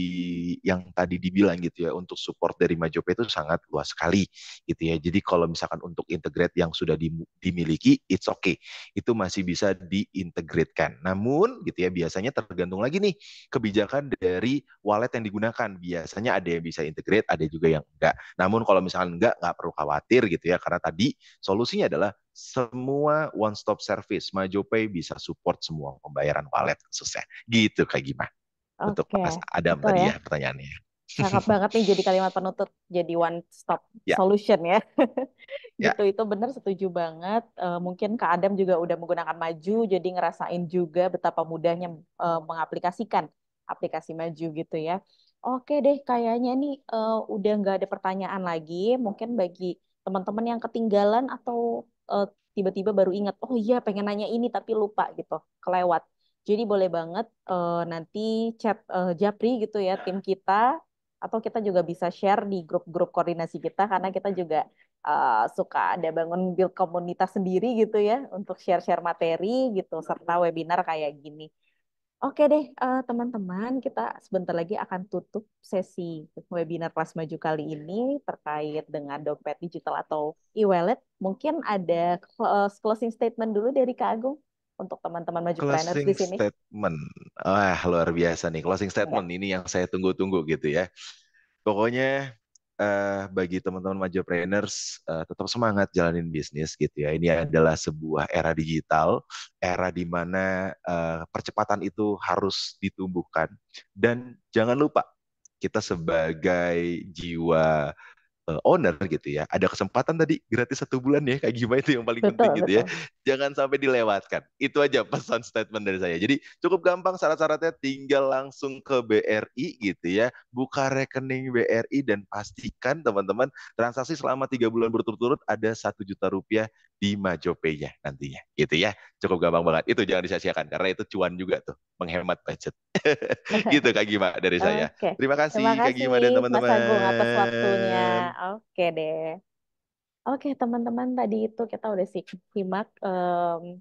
yang tadi dibilang gitu ya, untuk support dari Majope itu sangat luas sekali gitu ya. Jadi kalau misalkan untuk integrate yang sudah dimiliki, it's okay, itu masih bisa diintegratekan. Namun gitu ya, biasanya tergantung lagi nih kebijakan dari wallet yang digunakan. Biasanya ada yang bisa integrate, ada juga yang enggak. Namun kalau misalkan nggak perlu khawatir gitu ya, karena tadi solusinya adalah semua one stop service. MajoPay bisa support semua pembayaran wallet khususnya. Gitu Kak Gima. Untuk Oke, Mas Adam betul tadi ya. ya pertanyaannya. Cakep banget nih jadi kalimat penutup, jadi one stop Ya, solution ya. ya. Gitu, itu benar setuju banget. Mungkin Kak Adam juga udah menggunakan Maju, jadi ngerasain juga betapa mudahnya mengaplikasikan aplikasi Maju gitu ya. Oke deh, kayaknya nih udah nggak ada pertanyaan lagi. Mungkin bagi teman-teman yang ketinggalan atau eh, tiba-tiba baru ingat, oh iya pengen nanya ini tapi lupa gitu, kelewat. Jadi boleh banget nanti chat Japri gitu ya, tim kita, atau kita juga bisa share di grup-grup koordinasi kita karena kita juga suka ada bangun build komunitas sendiri gitu ya untuk share-share materi gitu serta webinar kayak gini. Oke deh teman-teman, kita sebentar lagi akan tutup sesi webinar kelas maju kali ini terkait dengan dompet digital atau e-wallet. Mungkin ada closing statement dulu dari Kak Agung untuk teman-teman maju planners di Closing sini. statement. Wah, luar biasa nih. Closing Ya. statement ini yang saya tunggu-tunggu gitu ya. Pokoknya bagi teman-teman Majopreneurs tetap semangat jalanin bisnis gitu ya. Ini adalah sebuah era digital, era di mana percepatan itu harus ditumbuhkan dan jangan lupa kita sebagai jiwa owner gitu ya, ada kesempatan tadi gratis 1 bulan ya, kayak gimana itu yang paling penting Betul, gitu ya. betul. Jangan sampai dilewatkan. Itu aja pesan statement dari saya. Jadi cukup gampang syarat-syaratnya, tinggal langsung ke BRI gitu ya, buka rekening BRI dan pastikan teman-teman transaksi selama 3 bulan berturut-turut ada 1 juta rupiah di Majopay-nya nantinya gitu ya. Cukup gampang banget. Itu jangan disia-siakan karena itu cuan juga tuh, menghemat budget. Gitu Kak Gima dari saya. Oke, Terima terima kasih Kak kasih Gima dan Mas Agung atas waktunya. teman-teman. Oke deh. Oke, teman-teman, tadi itu kita udah simak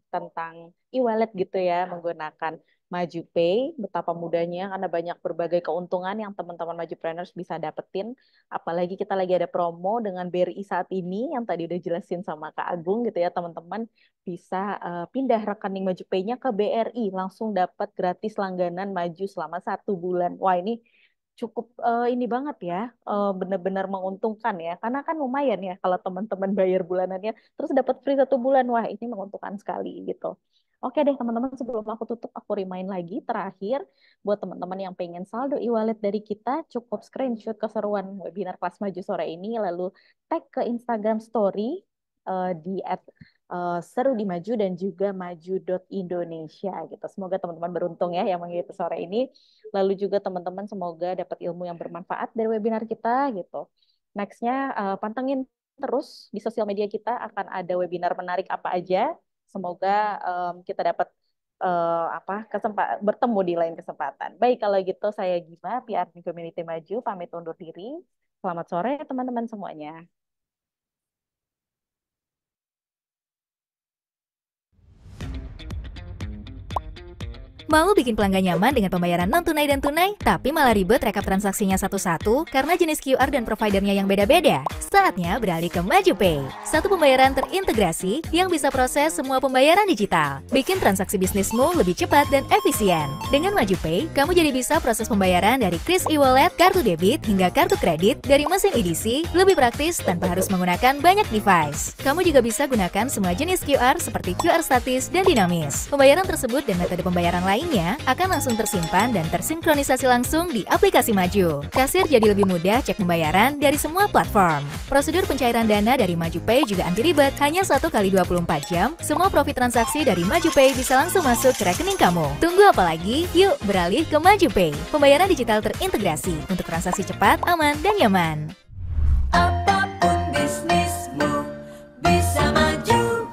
tentang e-wallet gitu ya, menggunakan Maju Pay, betapa mudahnya karena banyak berbagai keuntungan yang teman-teman Majupreneurs bisa dapetin. Apalagi kita lagi ada promo dengan BRI saat ini, yang tadi udah jelasin sama Kak Agung gitu ya, teman-teman bisa pindah rekening Maju Pay-nya ke BRI, langsung dapat gratis langganan Maju selama 1 bulan. Wah, ini cukup ini banget ya, benar-benar menguntungkan ya, karena kan lumayan ya kalau teman-teman bayar bulanannya terus dapat free 1 bulan, wah ini menguntungkan sekali gitu. Oke deh teman-teman, sebelum aku tutup aku remind lagi terakhir buat teman-teman yang pengen saldo e-wallet dari kita, cukup screenshot keseruan webinar kelas maju sore ini lalu tag ke Instagram story di seru di maju dan juga maju.indonesia gitu. Semoga teman-teman beruntung ya yang mengikuti sore ini. Lalu juga teman-teman semoga dapat ilmu yang bermanfaat dari webinar kita gitu. Nextnya pantengin terus di sosial media kita akan ada webinar menarik apa aja. Semoga kita dapat bertemu di lain kesempatan. Baik kalau gitu saya Gima, PR Community Maju pamit undur diri. Selamat sore teman-teman semuanya. Mau bikin pelanggan nyaman dengan pembayaran non-tunai dan tunai, tapi malah ribet rekap transaksinya satu-satu karena jenis QR dan providernya yang beda-beda? Saatnya beralih ke MajuPay. Satu pembayaran terintegrasi yang bisa proses semua pembayaran digital. Bikin transaksi bisnismu lebih cepat dan efisien. Dengan MajuPay, kamu jadi bisa proses pembayaran dari Kris e-wallet, kartu debit, hingga kartu kredit dari mesin EDC lebih praktis tanpa harus menggunakan banyak device. Kamu juga bisa gunakan semua jenis QR seperti QR statis dan dinamis. Pembayaran tersebut dan metode pembayaran lainnya akan langsung tersimpan dan tersinkronisasi langsung di aplikasi Maju. Kasir jadi lebih mudah cek pembayaran dari semua platform. Prosedur pencairan dana dari MajuPay juga anti ribet, hanya 1x24 jam. Semua profit transaksi dari MajuPay bisa langsung masuk ke rekening kamu. Tunggu apa lagi? Yuk beralih ke MajuPay. Pembayaran digital terintegrasi untuk transaksi cepat, aman, dan nyaman. Apapun bisnismu bisa maju.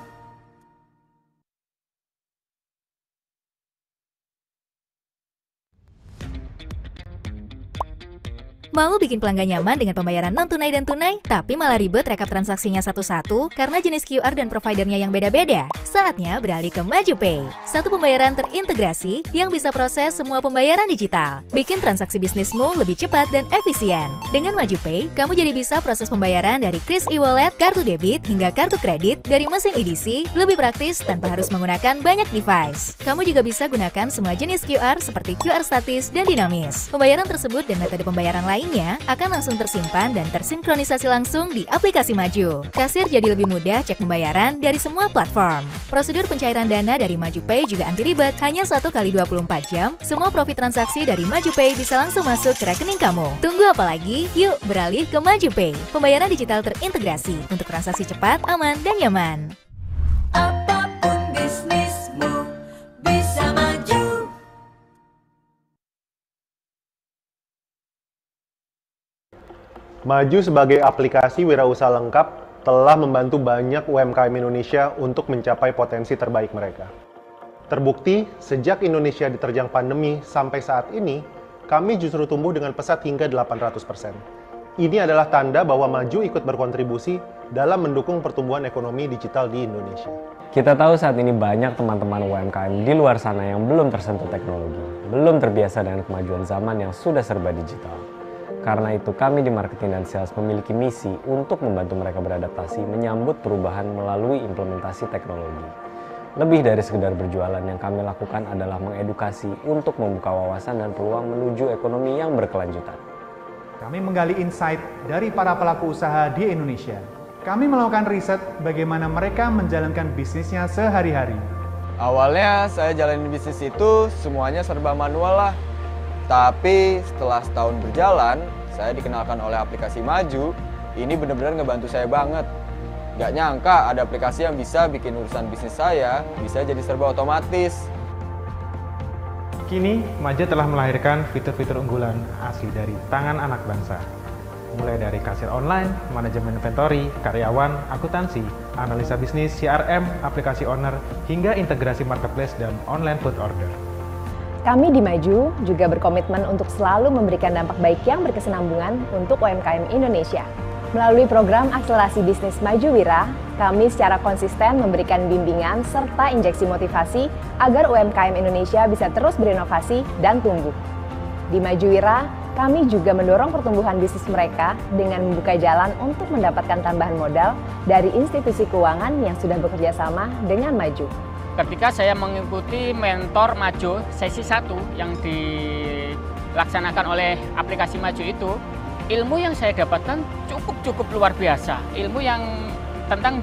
Mau bikin pelanggan nyaman dengan pembayaran non-tunai dan tunai, tapi malah ribet rekap transaksinya satu-satu karena jenis QR dan providernya yang beda-beda? Saatnya beralih ke MajuPay. Satu pembayaran terintegrasi yang bisa proses semua pembayaran digital. Bikin transaksi bisnismu lebih cepat dan efisien. Dengan MajuPay, kamu jadi bisa proses pembayaran dari Kris e-wallet, kartu debit, hingga kartu kredit dari mesin EDC lebih praktis tanpa harus menggunakan banyak device. Kamu juga bisa gunakan semua jenis QR seperti QR statis dan dinamis. Pembayaran tersebut dan metode pembayaran lainnya akan langsung tersimpan dan tersinkronisasi langsung di aplikasi Maju. Kasir jadi lebih mudah cek pembayaran dari semua platform. Prosedur pencairan dana dari MajuPay juga anti ribet, hanya 1x24 jam. Semua profit transaksi dari MajuPay bisa langsung masuk ke rekening kamu. Tunggu apa lagi? Yuk beralih ke MajuPay. Pembayaran digital terintegrasi untuk transaksi cepat, aman, dan nyaman. Apapun bisnismu bisa maju. Maju sebagai aplikasi wirausaha lengkap telah membantu banyak UMKM Indonesia untuk mencapai potensi terbaik mereka. Terbukti, sejak Indonesia diterjang pandemi sampai saat ini, kami justru tumbuh dengan pesat hingga 800%. Ini adalah tanda bahwa Maju ikut berkontribusi dalam mendukung pertumbuhan ekonomi digital di Indonesia. Kita tahu saat ini banyak teman-teman UMKM di luar sana yang belum tersentuh teknologi, belum terbiasa dengan kemajuan zaman yang sudah serba digital. Karena itu kami di Marketing dan Sales memiliki misi untuk membantu mereka beradaptasi menyambut perubahan melalui implementasi teknologi. Lebih dari sekedar berjualan, yang kami lakukan adalah mengedukasi untuk membuka wawasan dan peluang menuju ekonomi yang berkelanjutan. Kami menggali insight dari para pelaku usaha di Indonesia. Kami melakukan riset bagaimana mereka menjalankan bisnisnya sehari-hari. Awalnya saya jalanin bisnis itu semuanya serba manual lah. Tapi setelah setahun berjalan, saya dikenalkan oleh aplikasi Maju. Ini benar-benar ngebantu saya banget. Gak nyangka ada aplikasi yang bisa bikin urusan bisnis saya bisa jadi serba otomatis. Kini, Maju telah melahirkan fitur-fitur unggulan asli dari tangan anak bangsa. Mulai dari kasir online, manajemen inventory, karyawan, akuntansi, analisa bisnis, CRM, aplikasi owner, hingga integrasi marketplace dan online food order. Kami di Maju juga berkomitmen untuk selalu memberikan dampak baik yang berkesinambungan untuk UMKM Indonesia. Melalui program akselerasi bisnis Maju Wira, kami secara konsisten memberikan bimbingan serta injeksi motivasi agar UMKM Indonesia bisa terus berinovasi dan tumbuh. Di Maju Wira, kami juga mendorong pertumbuhan bisnis mereka dengan membuka jalan untuk mendapatkan tambahan modal dari institusi keuangan yang sudah bekerja sama dengan Maju. Ketika saya mengikuti mentor Maju sesi 1 yang dilaksanakan oleh aplikasi Maju itu, ilmu yang saya dapatkan cukup luar biasa. Ilmu yang tentang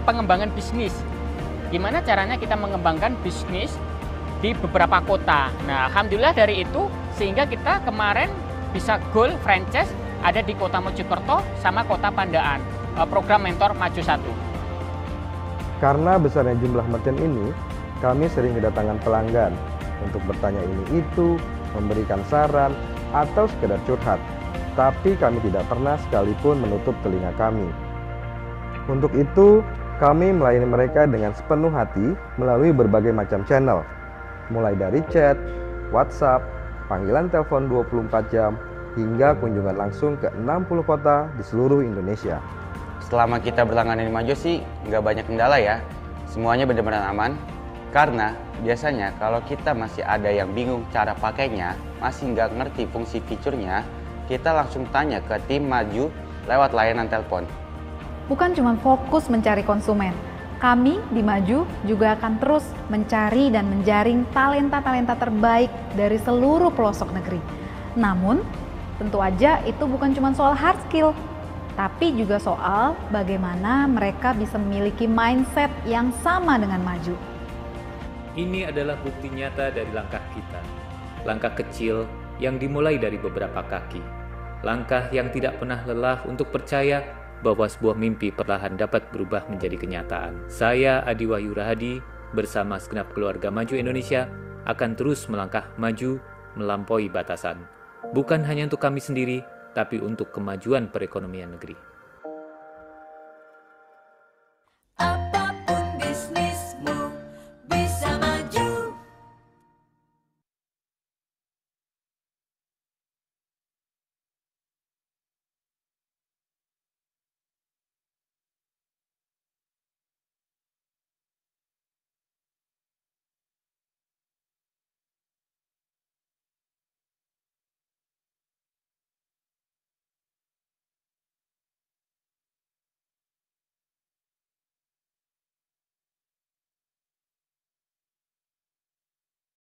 pengembangan bisnis. Gimana caranya kita mengembangkan bisnis di beberapa kota. Nah, alhamdulillah dari itu sehingga kita kemarin bisa goal franchise ada di Kota Mojokerto sama Kota Pandaan. Program mentor Maju 1. Karena besarnya jumlah merchant ini, kami sering kedatangan pelanggan untuk bertanya ini itu, memberikan saran, atau sekedar curhat. Tapi kami tidak pernah sekalipun menutup telinga kami. Untuk itu, kami melayani mereka dengan sepenuh hati melalui berbagai macam channel. Mulai dari chat, WhatsApp, panggilan telepon 24 jam, hingga kunjungan langsung ke 60 kota di seluruh Indonesia. Selama kita berlangganan di Maju sih nggak banyak kendala ya. Semuanya benar-benar aman. Karena biasanya kalau kita masih ada yang bingung cara pakainya, masih nggak ngerti fungsi fiturnya, kita langsung tanya ke tim Maju lewat layanan telepon. Bukan cuma fokus mencari konsumen, kami di Maju juga akan terus mencari dan menjaring talenta-talenta terbaik dari seluruh pelosok negeri. Namun, tentu aja itu bukan cuma soal hard skill, tapi juga soal bagaimana mereka bisa memiliki mindset yang sama dengan Maju. Ini adalah bukti nyata dari langkah kita. Langkah kecil yang dimulai dari beberapa kaki. Langkah yang tidak pernah lelah untuk percaya bahwa sebuah mimpi perlahan dapat berubah menjadi kenyataan. Saya Adi Wahyu Rahadi bersama segenap keluarga Maju Indonesia akan terus melangkah maju melampaui batasan. Bukan hanya untuk kami sendiri, tapi untuk kemajuan perekonomian negeri.